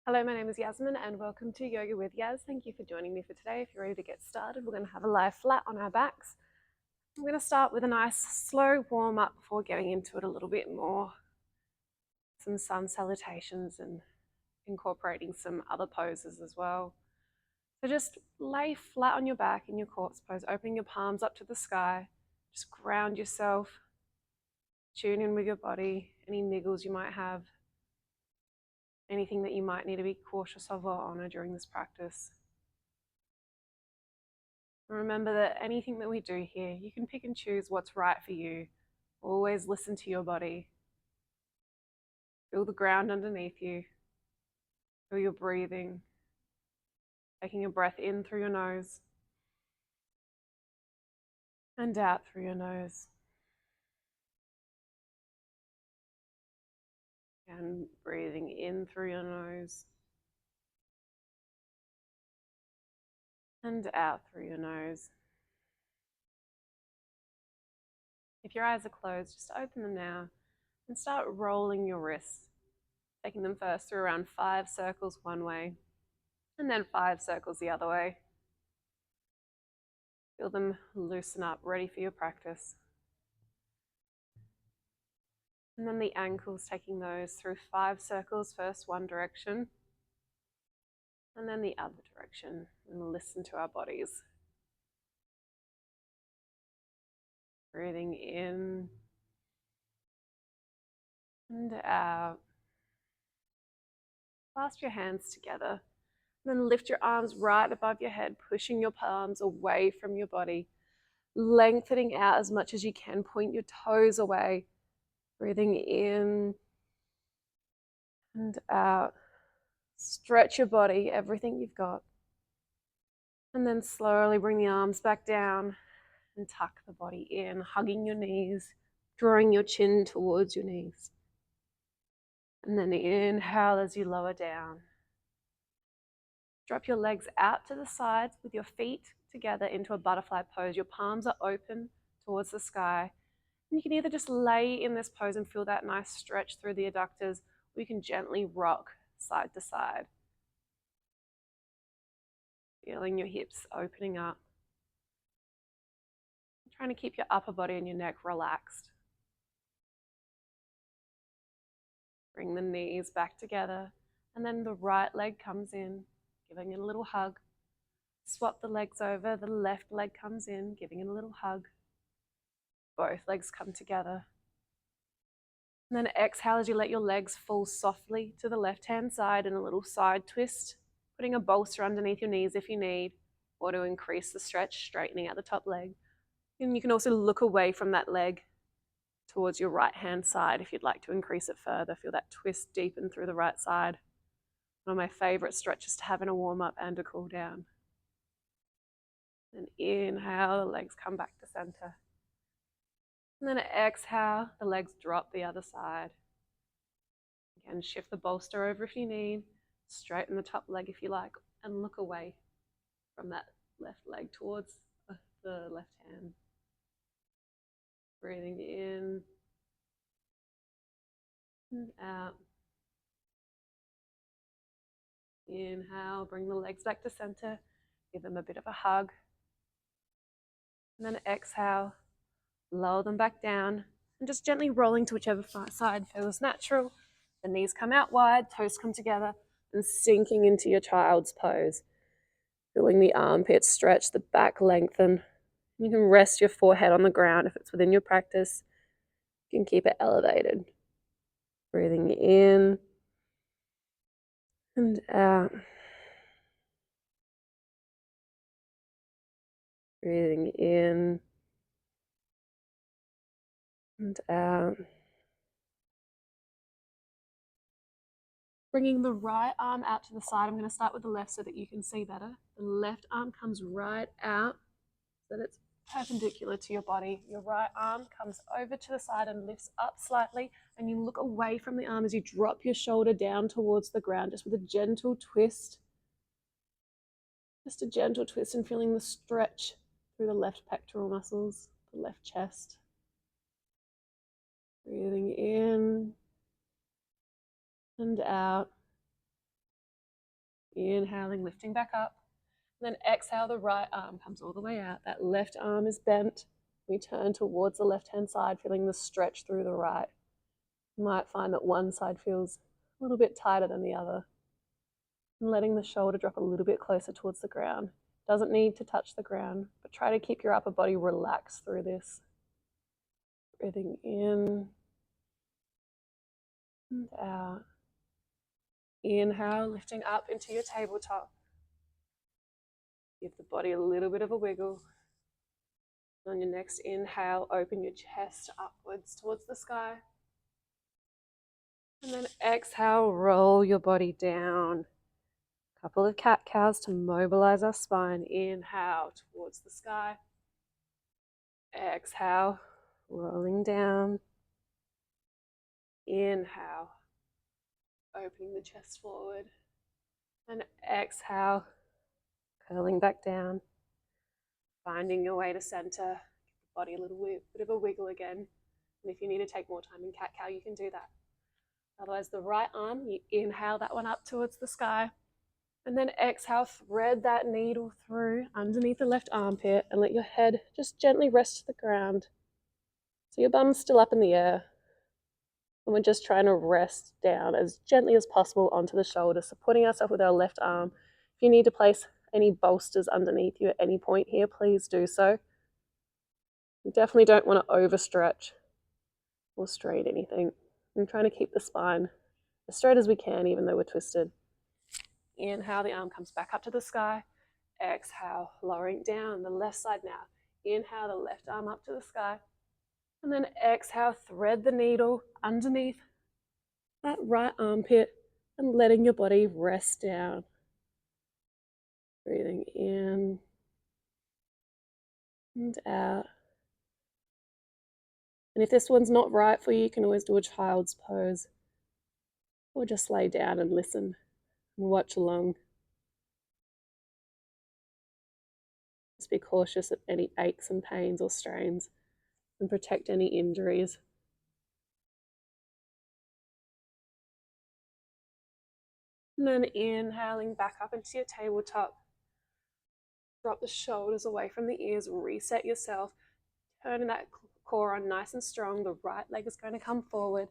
Hello, my name is Yasmin and welcome to Yoga with Yas. Thank you for joining me for today. If you're ready to get started, we're going to have a lie flat on our backs. I'm going to start with a nice slow warm up before getting into it a little bit more. Some sun salutations and incorporating some other poses as well. So just lay flat on your back in your corpse pose, opening your palms up to the sky. Just ground yourself, tune in with your body, any niggles you might have, anything that you might need to be cautious of or honor during this practice. Remember that anything that we do here, you can pick and choose what's right for you. Always listen to your body. Feel the ground underneath you. Feel your breathing. Taking a breath in through your nose and out through your nose. And breathing in through your nose and out through your nose. If your eyes are closed, just open them now and start rolling your wrists, taking them first through around 5 circles one way and then 5 circles the other way. Feel them loosen up, ready for your practice. And then the ankles, taking those through 5 circles, first one direction and then the other direction, and listen to our bodies. Breathing in and out. Clasp your hands together. And then lift your arms right above your head, pushing your palms away from your body. Lengthening out as much as you can. Point your toes away. Breathing in and out. Stretch your body, everything you've got. And then slowly bring the arms back down and tuck the body in, hugging your knees, drawing your chin towards your knees. And then inhale as you lower down. Drop your legs out to the sides with your feet together into a butterfly pose. Your palms are open towards the sky. And you can either just lay in this pose and feel that nice stretch through the adductors, or you can gently rock side to side. Feeling your hips opening up. Trying to keep your upper body and your neck relaxed. Bring the knees back together, and then the right leg comes in, giving it a little hug. Swap the legs over, the left leg comes in, giving it a little hug. Both legs come together. And then exhale as you let your legs fall softly to the left-hand side in a little side twist, putting a bolster underneath your knees if you need, or to increase the stretch, straightening out the top leg. And you can also look away from that leg towards your right-hand side if you'd like to increase it further. Feel that twist deepen through the right side. One of my favorite stretches to have in a warm-up and a cool down. And inhale, the legs come back to center. And then exhale, the legs drop the other side. Again, shift the bolster over if you need, straighten the top leg if you like, and look away from that left leg towards the left hand. Breathing in and out. Inhale, bring the legs back to center, give them a bit of a hug. And then exhale, lower them back down, and just gently rolling to whichever side feels natural. The knees come out wide, toes come together, and sinking into your child's pose. Feeling the armpits stretch, the back lengthen. You can rest your forehead on the ground if it's within your practice. You can keep it elevated. Breathing in and out. Breathing in and out. Bringing the right arm out to the side. I'm going to start with the left so that you can see better. The left arm comes right out so that it's perpendicular to your body. Your right arm comes over to the side and lifts up slightly, and you look away from the arm as you drop your shoulder down towards the ground, just with a gentle twist. Just a gentle twist and feeling the stretch through the left pectoral muscles, the left chest. Breathing in and out. Inhaling, lifting back up. And then exhale, the right arm comes all the way out. That left arm is bent. We turn towards the left-hand side, feeling the stretch through the right. You might find that one side feels a little bit tighter than the other. And letting the shoulder drop a little bit closer towards the ground. Doesn't need to touch the ground, but try to keep your upper body relaxed through this. Breathing in and out. Inhale, lifting up into your tabletop. Give the body a little bit of a wiggle. On your next inhale, open your chest upwards towards the sky. And then exhale, roll your body down. Couple of cat-cows to mobilize our spine. Inhale towards the sky. Exhale, rolling down. Inhale, opening the chest forward. And exhale, curling back down. Finding your way to center. Give the body a little bit of a wiggle again. And if you need to take more time in cat-cow, you can do that. Otherwise, the right arm, you inhale that one up towards the sky. And then exhale, thread that needle through underneath the left armpit and let your head just gently rest to the ground. So your bum's still up in the air. And we're just trying to rest down as gently as possible onto the shoulder, supporting ourselves with our left arm. If you need to place any bolsters underneath you at any point here, please do so. You definitely don't want to overstretch or strain anything. I'm trying to keep the spine as straight as we can, even though we're twisted. Inhale, the arm comes back up to the sky. Exhale, lowering down the left side now. Inhale, the left arm up to the sky. And then exhale, thread the needle underneath that right armpit and letting your body rest down. Breathing in and out. And if this one's not right for you, you can always do a child's pose or just lay down and listen and watch along. Just be cautious of any aches and pains or strains and protect any injuries. And then inhaling back up into your tabletop. Drop the shoulders away from the ears, reset yourself, turning that core on nice and strong. The right leg is going to come forward.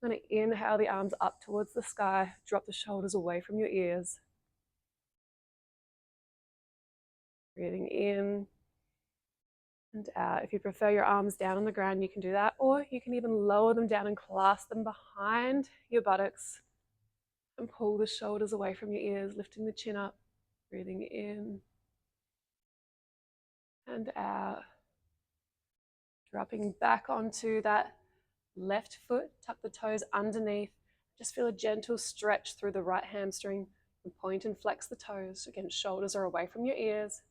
I'm going to inhale the arms up towards the sky, drop the shoulders away from your ears. Breathing in and out. If you prefer your arms down on the ground, you can do that, or you can even lower them down and clasp them behind your buttocks and pull the shoulders away from your ears, lifting the chin up. Breathing in and out. Dropping back onto that left foot, tuck the toes underneath. Just feel a gentle stretch through the right hamstring and point and flex the toes. Again, shoulders are away from your ears.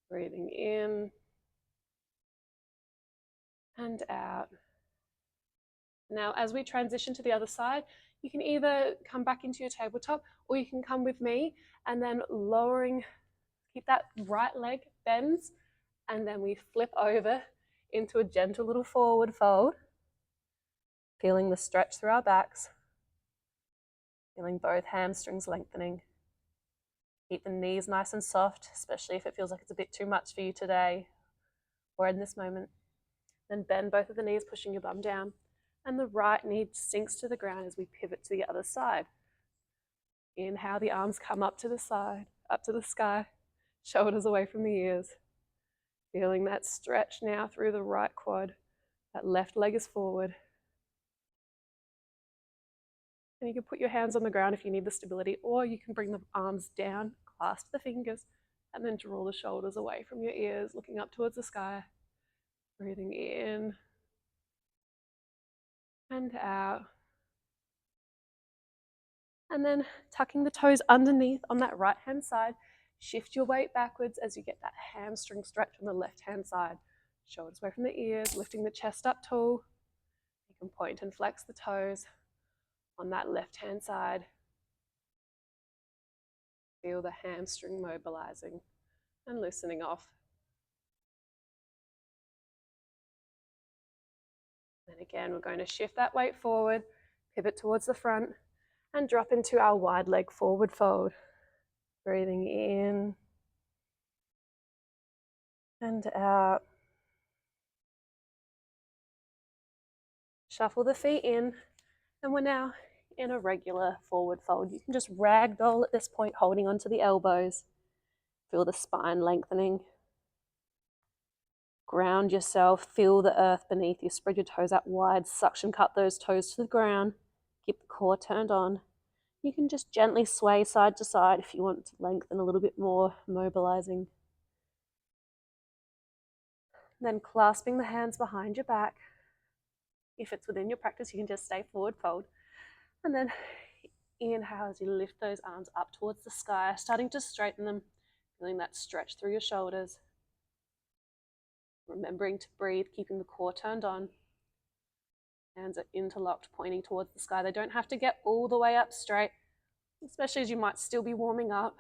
Breathing in and out. Now, as we transition to the other side, you can either come back into your tabletop or you can come with me and then lowering, keep that right leg bends, and then we flip over into a gentle little forward fold, feeling the stretch through our backs, feeling both hamstrings lengthening. Keep the knees nice and soft, especially if it feels like it's a bit too much for you today or in this moment. Then bend both of the knees, pushing your bum down, and the right knee sinks to the ground as we pivot to the other side. Inhale, the arms come up to the side, up to the sky, shoulders away from the ears. Feeling that stretch now through the right quad. That left leg is forward. And you can put your hands on the ground if you need the stability, or you can bring the arms down, clasp the fingers, and then draw the shoulders away from your ears, looking up towards the sky. Breathing in and out. And then tucking the toes underneath on that right-hand side. Shift your weight backwards as you get that hamstring stretch on the left-hand side. Shoulders away from the ears, lifting the chest up tall. You can point and flex the toes on that left-hand side. Feel the hamstring mobilizing and loosening off. And again, we're going to shift that weight forward, pivot towards the front, and drop into our wide leg forward fold. Breathing in and out. Shuffle the feet in, and we're now in a regular forward fold. You can just ragdoll at this point, holding onto the elbows. Feel the spine lengthening. Ground yourself, feel the earth beneath you. Spread your toes out wide, suction cut those toes to the ground. Keep the core turned on. You can just gently sway side to side if you want to lengthen a little bit more, mobilizing. Then clasping the hands behind your back. If it's within your practice, you can just stay forward fold. And then inhale as you lift those arms up towards the sky, starting to straighten them, feeling that stretch through your shoulders. Remembering to breathe, keeping the core turned on. Hands are interlocked, pointing towards the sky. They don't have to get all the way up straight, especially as you might still be warming up.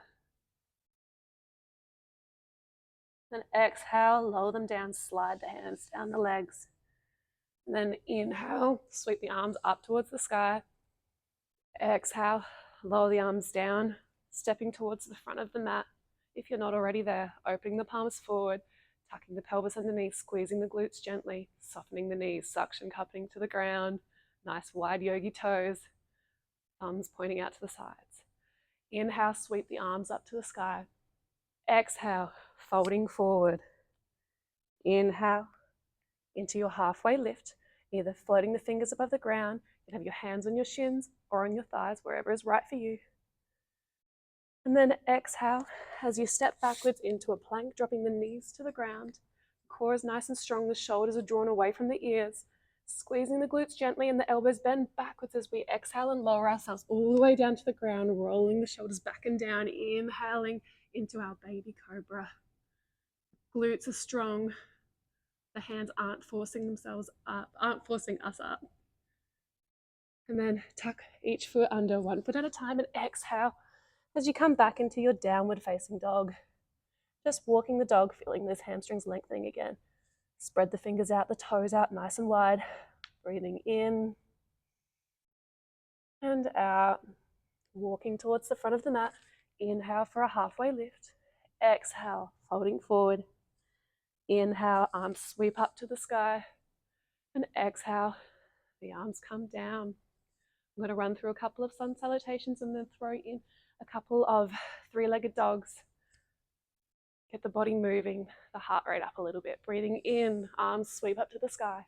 Then exhale, lower them down, slide the hands down the legs. And then inhale, sweep the arms up towards the sky. Exhale, lower the arms down, stepping towards the front of the mat. If you're not already there, opening the palms forward, tucking the pelvis underneath, squeezing the glutes gently, softening the knees, suction cupping to the ground, nice wide yogi toes, thumbs pointing out to the sides. Inhale, sweep the arms up to the sky. Exhale, folding forward. Inhale, into your halfway lift, either floating the fingers above the ground. You can have your hands on your shins or on your thighs, wherever is right for you. And then exhale as you step backwards into a plank, dropping the knees to the ground. The core is nice and strong, the shoulders are drawn away from the ears. Squeezing the glutes gently and the elbows bend backwards as we exhale and lower ourselves all the way down to the ground, rolling the shoulders back and down, inhaling into our baby cobra. Glutes are strong. The hands aren't forcing themselves up, aren't forcing us up. And then tuck each foot under, one foot at a time, and exhale as you come back into your downward facing dog. Just walking the dog, feeling those hamstrings lengthening again. Spread the fingers out, the toes out nice and wide. Breathing in and out. Walking towards the front of the mat. Inhale for a halfway lift. Exhale, folding forward. Inhale, arms sweep up to the sky. And exhale, the arms come down. I'm going to run through a couple of sun salutations and then throw in a couple of three-legged dogs. Get the body moving, the heart rate up a little bit. Breathing in, arms sweep up to the sky.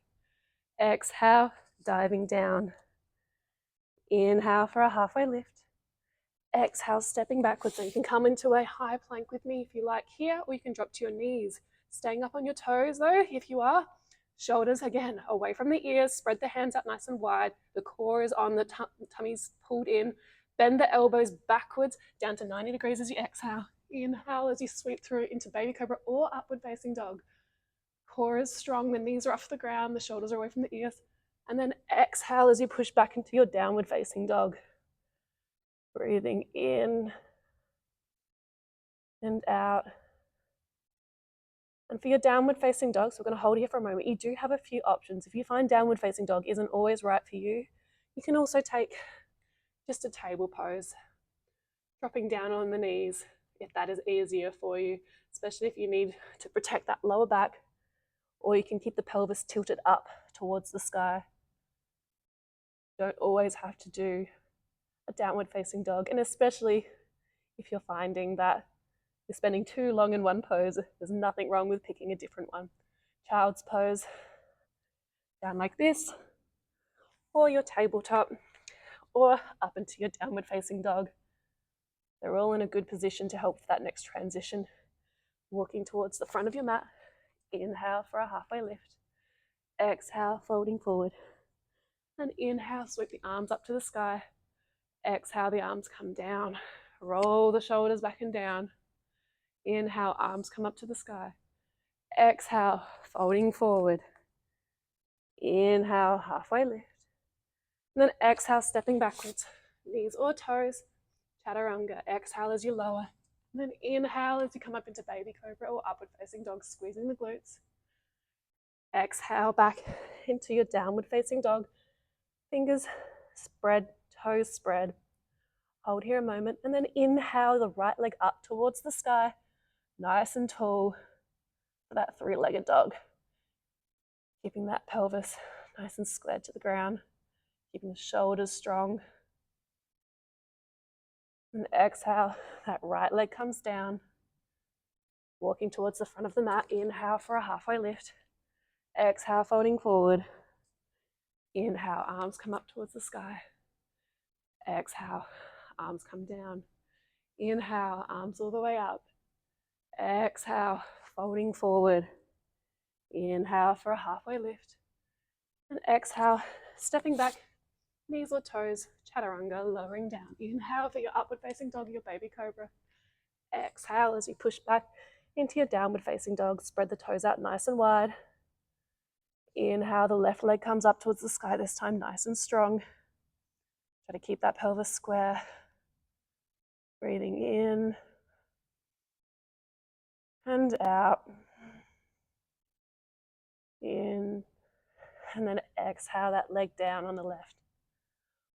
Exhale, diving down. Inhale for a halfway lift. Exhale, stepping backwards. So you can come into a high plank with me if you like here, or you can drop to your knees. Staying up on your toes though, if you are. Shoulders again away from the ears, spread the hands out nice and wide. The core is on, the tummy's pulled in. Bend the elbows backwards down to 90 degrees as you exhale. Inhale as you sweep through into baby cobra or upward facing dog. Core is strong, the knees are off the ground, the shoulders are away from the ears. And then exhale as you push back into your downward facing dog. Breathing in and out. And for your downward facing dog, so we're going to hold here for a moment, you do have a few options. If you find downward facing dog isn't always right for you, you can also take just a table pose, dropping down on the knees if that is easier for you, especially if you need to protect that lower back, or you can keep the pelvis tilted up towards the sky. Don't always have to do a downward facing dog, and especially if you're finding that you're spending too long in one pose, there's nothing wrong with picking a different one. Child's pose, down like this, or your tabletop, or up into your downward facing dog. They're all in a good position to help for that next transition. Walking towards the front of your mat. Inhale for a halfway lift. Exhale, folding forward. And inhale, sweep the arms up to the sky. Exhale, the arms come down. Roll the shoulders back and down. Inhale, arms come up to the sky. Exhale, folding forward. Inhale, halfway lift. And then exhale, stepping backwards. Knees or toes, chaturanga. Exhale as you lower. And then inhale as you come up into baby cobra or upward facing dog, squeezing the glutes. Exhale back into your downward facing dog. Fingers spread, toes spread. Hold here a moment, and then inhale the right leg up towards the sky, nice and tall for that three-legged dog. Keeping that pelvis nice and squared to the ground, keeping the shoulders strong. And exhale, that right leg comes down, walking towards the front of the mat. Inhale for a halfway lift. Exhale, folding forward. Inhale, arms come up towards the sky. Exhale, arms come down. Inhale, arms all the way up. Exhale, folding forward. Inhale for a halfway lift. And exhale, stepping back, knees or toes, chaturanga, lowering down. Inhale for your upward facing dog, your baby cobra. Exhale as you push back into your downward facing dog. Spread the toes out nice and wide. Inhale, the left leg comes up towards the sky, this time nice and strong. Try to keep that pelvis square. Breathing in and out. In and then exhale that leg down on the left.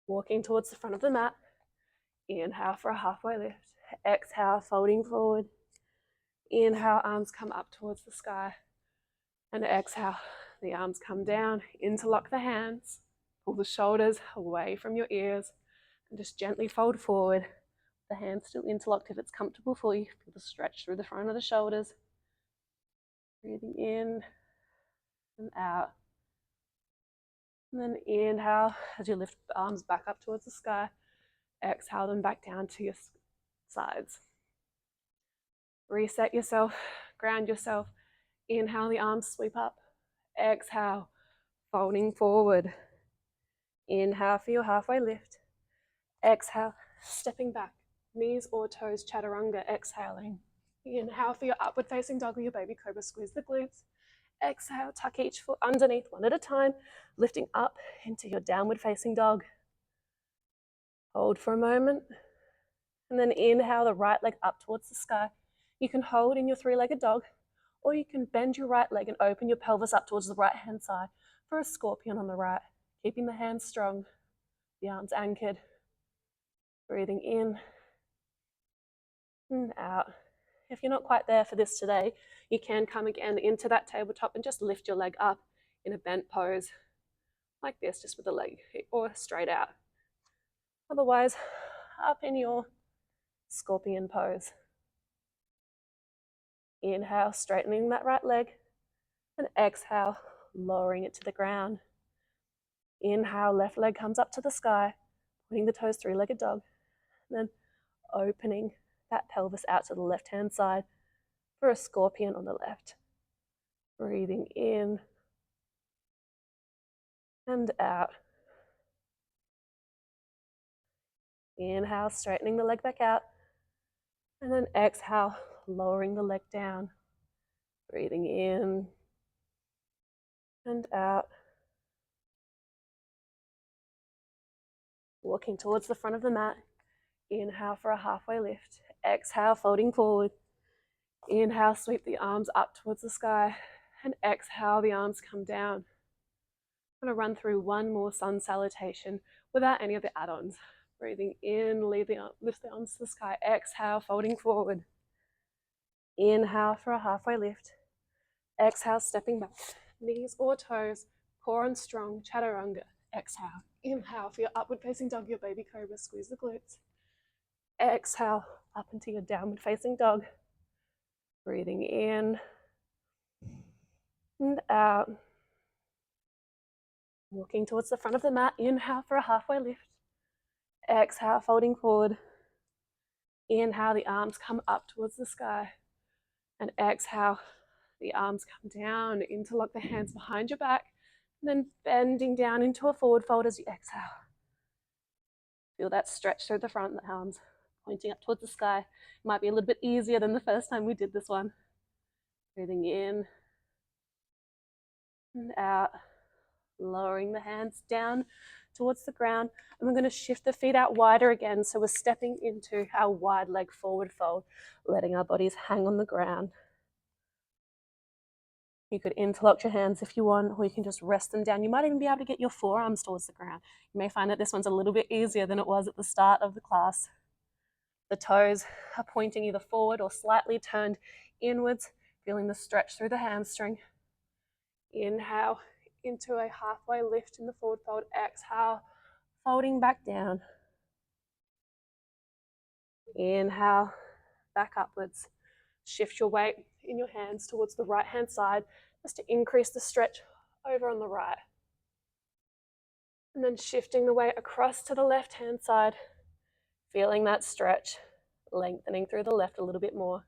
Walking towards the front of the mat. Inhale for a halfway lift. Exhale, folding forward. Inhale, arms come up towards the sky. And exhale, the arms come down. Interlock the hands. Pull the shoulders away from your ears. And just gently fold forward. The hands still interlocked if it's comfortable for you. Feel the stretch through the front of the shoulders. Breathing in and out. And then inhale as you lift the arms back up towards the sky. Exhale them back down to your sides. Reset yourself, ground yourself. Inhale, the arms sweep up. Exhale, folding forward. Inhale for your halfway lift. Exhale, stepping back. Knees or toes, chaturanga, exhaling. Inhale for your upward facing dog or your baby cobra. Squeeze the glutes. Exhale, tuck each foot underneath one at a time, lifting up into your downward facing dog. Hold for a moment. And then inhale the right leg up towards the sky. You can hold in your three-legged dog, or you can bend your right leg and open your pelvis up towards the right-hand side for a scorpion on the right. Keeping the hands strong, the arms anchored. Breathing in and out. If you're not quite there for this today, you can come again into that tabletop and just lift your leg up in a bent pose, like this, just with the leg or straight out. Otherwise, up in your scorpion pose. Inhale, straightening that right leg, and exhale, lowering it to the ground. Inhale, left leg comes up to the sky, pointing the toes, three-legged dog, and then opening that pelvis out to the left-hand side for a scorpion on the left. Breathing in and out. Inhale, straightening the leg back out, and then exhale, lowering the leg down. Breathing in and out. Walking towards the front of the mat. Inhale for a halfway lift. Exhale, folding forward. Inhale, sweep the arms up towards the sky. And exhale, the arms come down. I'm going to run through one more sun salutation without any of the add-ons. Breathing in, lift the arms to the sky. Exhale, folding forward. Inhale for a halfway lift. Exhale, stepping back. Knees or toes, core and strong, chaturanga. Exhale. Inhale for your upward facing dog, your baby cobra. Squeeze the glutes. Exhale, up into your downward facing dog. Breathing in and out. Walking towards the front of the mat. Inhale for a halfway lift. Exhale, folding forward. Inhale, the arms come up towards the sky. And exhale, the arms come down. Interlock the hands behind your back. And then bending down into a forward fold as you exhale. Feel that stretch through the front of the arms, pointing up towards the sky. It might be a little bit easier than the first time we did this one. Breathing in and out. Lowering the hands down towards the ground. And we're going to shift the feet out wider again. So we're stepping into our wide leg forward fold, letting our bodies hang on the ground. You could interlock your hands if you want, or you can just rest them down. You might even be able to get your forearms towards the ground. You may find that this one's a little bit easier than it was at the start of the class. The toes are pointing either forward or slightly turned inwards, feeling the stretch through the hamstring. Inhale into a halfway lift in the forward fold. Exhale, folding back down. Inhale, back upwards. Shift your weight in your hands towards the right hand side just to increase the stretch over on the right. And then shifting the weight across to the left hand side, feeling that stretch, lengthening through the left a little bit more.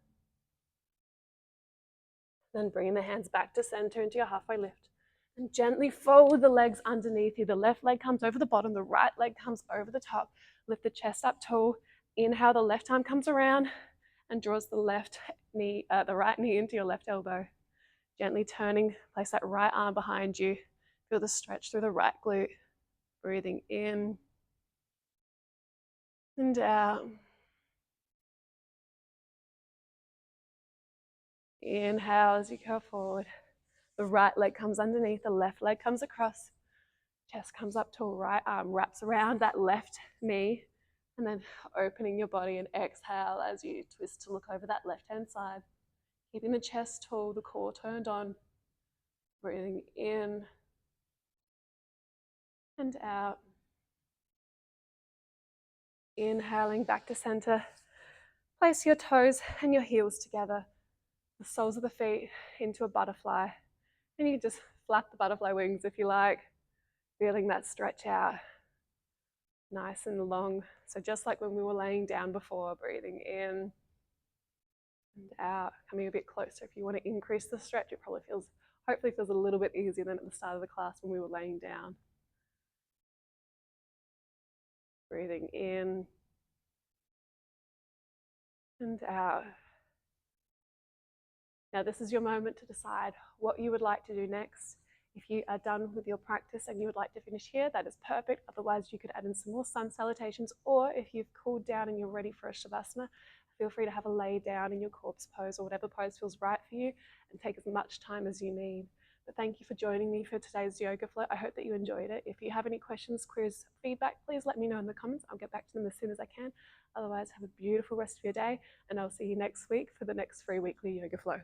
Then bringing the hands back to center into your halfway lift. And gently fold the legs underneath you. The left leg comes over the bottom, the right leg comes over the top. Lift the chest up tall. Inhale, the left arm comes around and draws the right knee into your left elbow. Gently turning, place that right arm behind you. Feel the stretch through the right glute. Breathing in and out. Inhale as you go forward. The right leg comes underneath, the left leg comes across. Chest comes up tall, right arm wraps around that left knee, and then opening your body and exhale as you twist to look over that left-hand side. Keeping the chest tall, the core turned on. Breathing in and out. Inhaling back to center. Place your toes and your heels together, the soles of the feet into a butterfly. And you can just flap the butterfly wings if you like, feeling that stretch out. Nice and long. So just like when we were laying down before, breathing in and out, coming a bit closer. If you want to increase the stretch, it probably hopefully feels a little bit easier than at the start of the class when we were laying down. Breathing in and out. Now this is your moment to decide what you would like to do next. If you are done with your practice and you would like to finish here, that is perfect. Otherwise, you could add in some more sun salutations, or if you've cooled down and you're ready for a Shavasana, feel free to have a lay down in your corpse pose or whatever pose feels right for you, and take as much time as you need. But thank you for joining me for today's yoga flow. I hope that you enjoyed it. If you have any questions, queries, feedback, please let me know in the comments. I'll get back to them as soon as I can. Otherwise, have a beautiful rest of your day, and I'll see you next week for the next free weekly yoga flow.